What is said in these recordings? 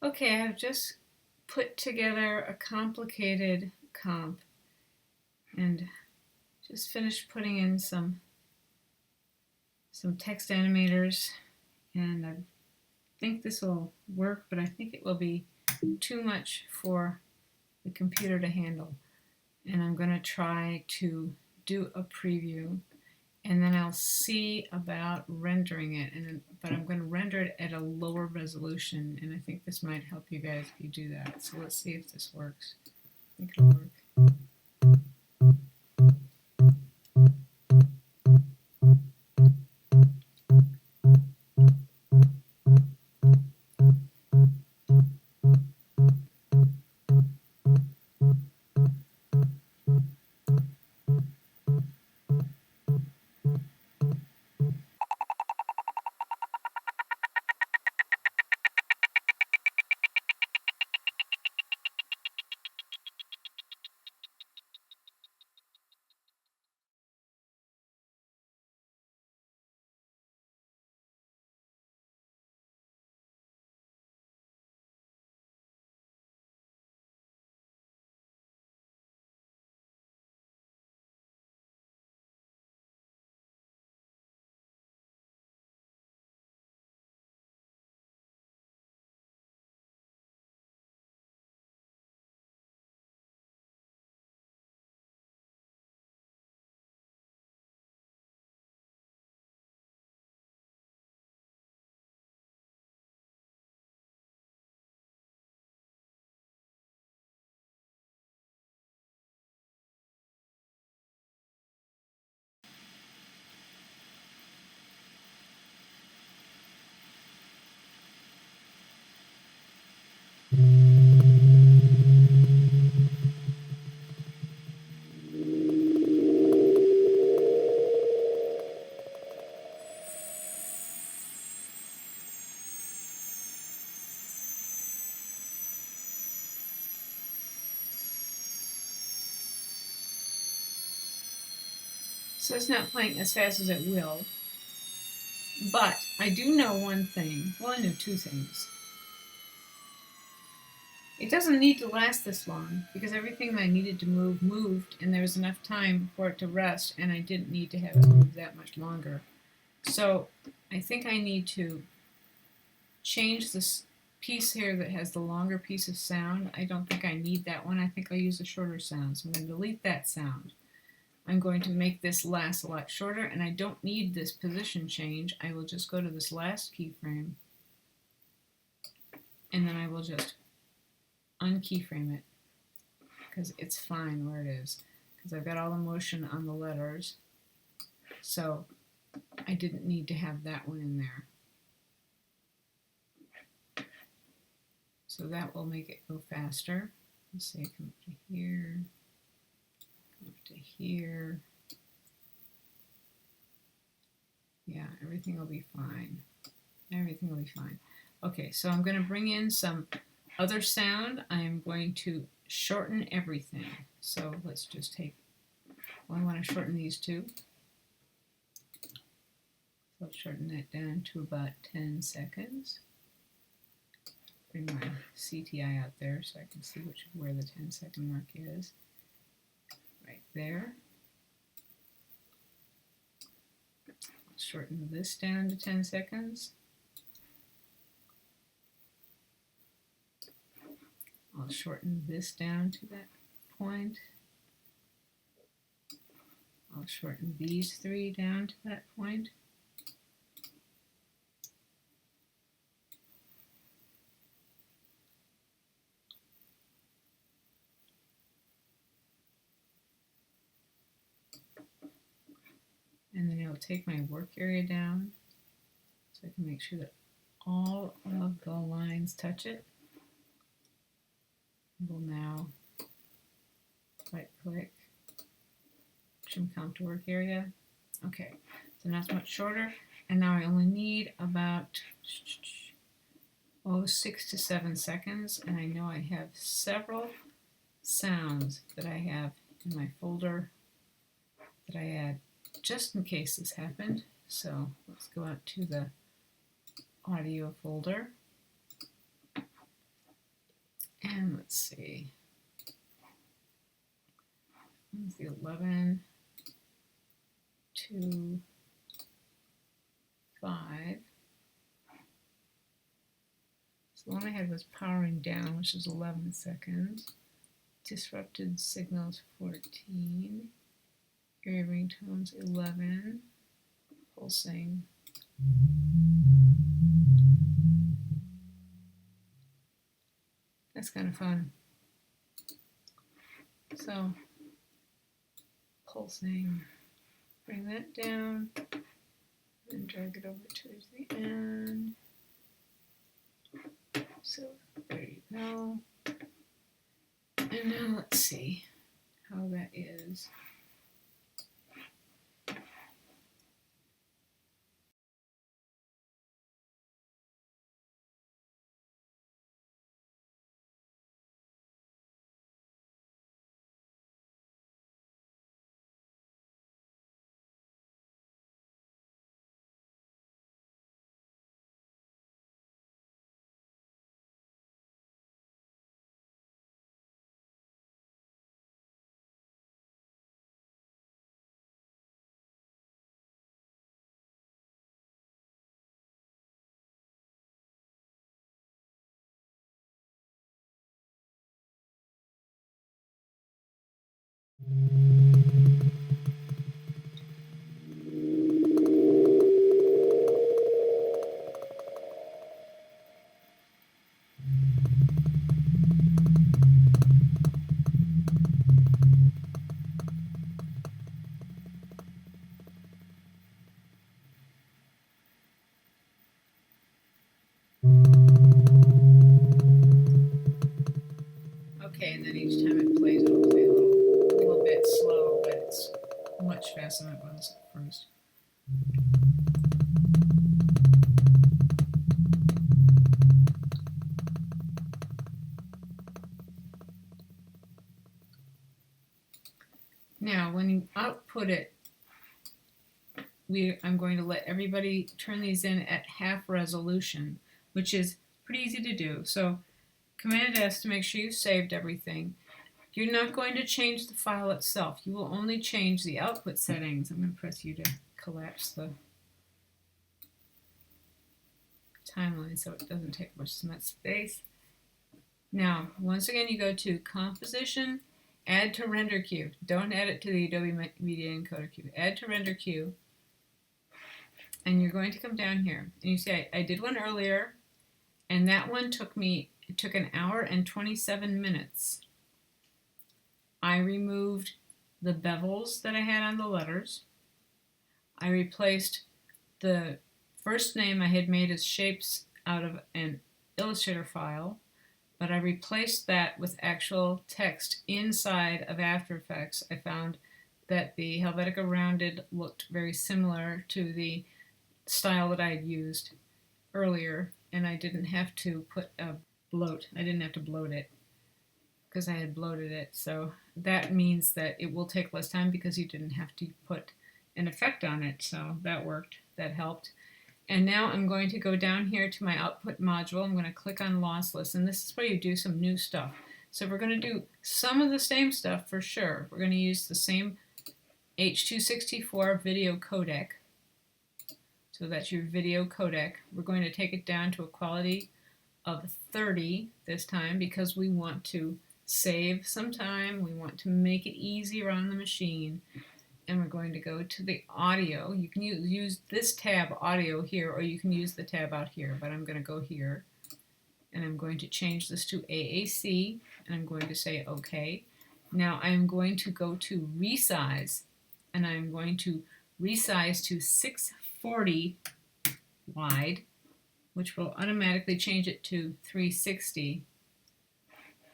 Okay, I've just put together a complicated comp and just finished putting in some text animators, and I think this will work, but I think it will be too much for the computer to handle. And I'm going to try to do a preview, and then I'll see about rendering it. But I'm going to render it at a lower resolution, and I think this might help you guys if you do that. So let's see if this works. I think it'll work. So it's not playing as fast as it will, but I do know one thing. Well, I know two things. It doesn't need to last this long because everything that I needed to move moved, and there was enough time for it to rest, and I didn't need to have it move that much longer. So I think I need to change this piece here that has the longer piece of sound. I don't think I need that one. I think I'll use a shorter sound. So I'm going to delete that sound. I'm going to make this last a lot shorter, and I don't need this position change. I will just go to this last keyframe, and then I will just unkeyframe it because it's fine where it is, because I've got all the motion on the letters, so I didn't need to have that one in there. So that will make it go faster. Let's say come up to here, come up to here. Yeah, everything will be fine. Everything will be fine. Okay, so I'm going to bring in some other sound. I'm going to shorten everything. So let's just take, well, I want to shorten these two. So I'll shorten that down to about 10 seconds. Bring my CTI out there so I can see where the 10-second mark is. Right there. I'll shorten this down to 10 seconds. I'll shorten this down to that point. I'll shorten these three down to that point. And then I'll take my work area down so I can make sure that all of the lines touch it. We'll now right click, trim count to work area. Okay, so now it's much shorter, and now I only need about 6 to 7 seconds, and I know I have several sounds that I have in my folder that I add just in case this happened. So let's go out to the audio folder. And let's see. Let's see, 11, 2, 5. So the one I had was powering down, which is 11 seconds. Disrupted signals 14. Area ringtones 11. Pulsing. That's kind of fun. So, pulsing. Bring that down and drag it over towards the end. So, there you go. And now let's see how that is. Okay, and then each time it plays, it'll play a little bit slow, but it's much faster than it was at first. Now, when you output it, I'm going to let everybody turn these in at half resolution, which is pretty easy to do. So, Command S to make sure you saved everything. You're not going to change the file itself. You will only change the output settings. I'm going to press U to collapse the timeline so it doesn't take much space. Now, once again, you go to Composition, Add to Render Queue. Don't add it to the Adobe Media Encoder queue. Add to Render Queue. And you're going to come down here. And you see, I did one earlier, and that one took an hour and 27 minutes. I removed the bevels that I had on the letters. I replaced the first name I had made as shapes out of an Illustrator file, but I replaced that with actual text inside of After Effects. I found that the Helvetica Rounded looked very similar to the style that I had used earlier, and I didn't have to put a bloat. I didn't have to bloat it because I had bloated it. So that means that it will take less time because you didn't have to put an effect on it. So that worked. That helped. And now I'm going to go down here to my output module. I'm going to click on lossless, and this is where you do some new stuff. So we're going to do some of the same stuff for sure. We're going to use the same H.264 video codec. So that's your video codec. We're going to take it down to a quality of 30 this time because we want to save some time. We want to make it easier on the machine. And we're going to go to the audio. You can use this tab audio here, or you can use the tab out here, but I'm going to go here. And I'm going to change this to AAC, and I'm going to say OK. Now I'm going to go to resize, and I'm going to resize to 640 wide, which will automatically change it to 360.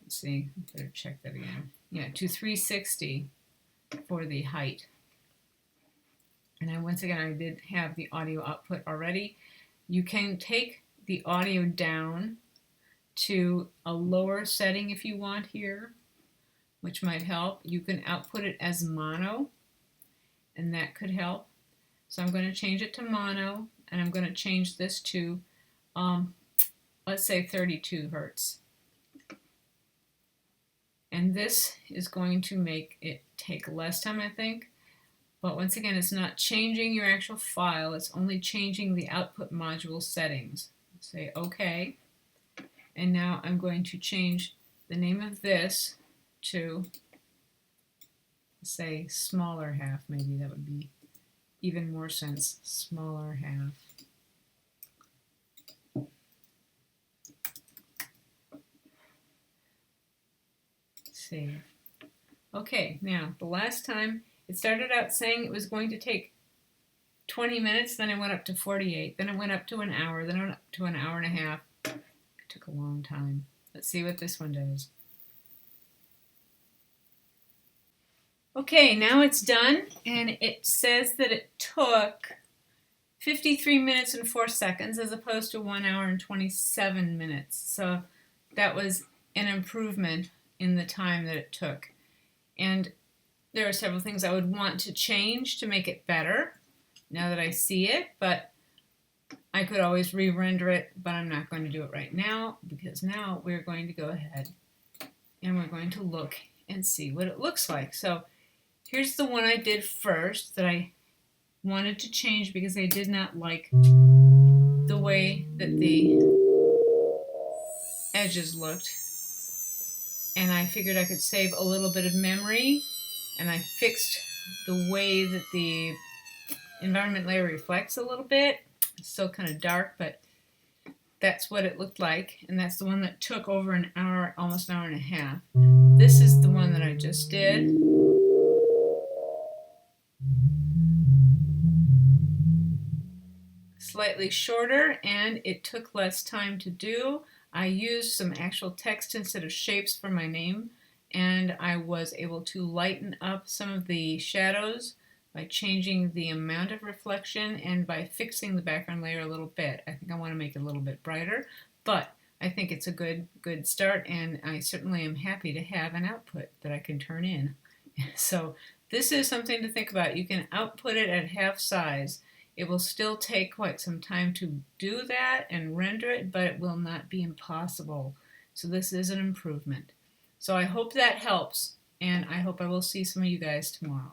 Let's see, I better check that again. Yeah, to 360 for the height. And once again, I did have the audio output already. You can take the audio down to a lower setting if you want here, which might help. You can output it as mono, and that could help. So I'm going to change it to mono, and I'm going to change this to, let's say 32 hertz. And this is going to make it take less time, I think. But once again, it's not changing your actual file, it's only changing the output module settings. Say OK. And now I'm going to change the name of this to, say, smaller half. Maybe that would be even more sense. Smaller half. Save. Okay, now the last time it started out saying it was going to take 20 minutes, then it went up to 48, then it went up to an hour, then it went up to an hour and a half. It took a long time. Let's see what this one does. Okay, now it's done, and it says that it took 53 minutes and 4 seconds as opposed to 1 hour and 27 minutes. So that was an improvement in the time that it took. And there are several things I would want to change to make it better now that I see it, but I could always re-render it, but I'm not going to do it right now because now we're going to go ahead and we're going to look and see what it looks like. So here's the one I did first that I wanted to change because I did not like the way that the edges looked. And I figured I could save a little bit of memory, and I fixed the way that the environment layer reflects a little bit. It's still kind of dark, but that's what it looked like, and that's the one that took over an hour, almost an hour and a half. This is the one that I just did. Slightly shorter, and it took less time to do. I used some actual text instead of shapes for my name, and I was able to lighten up some of the shadows by changing the amount of reflection and by fixing the background layer a little bit. I think I want to make it a little bit brighter, but I think it's a good start, and I certainly am happy to have an output that I can turn in. So this is something to think about. You can output it at half size. It will still take quite some time to do that and render it, but it will not be impossible. So this is an improvement. So I hope that helps, and I hope I will see some of you guys tomorrow.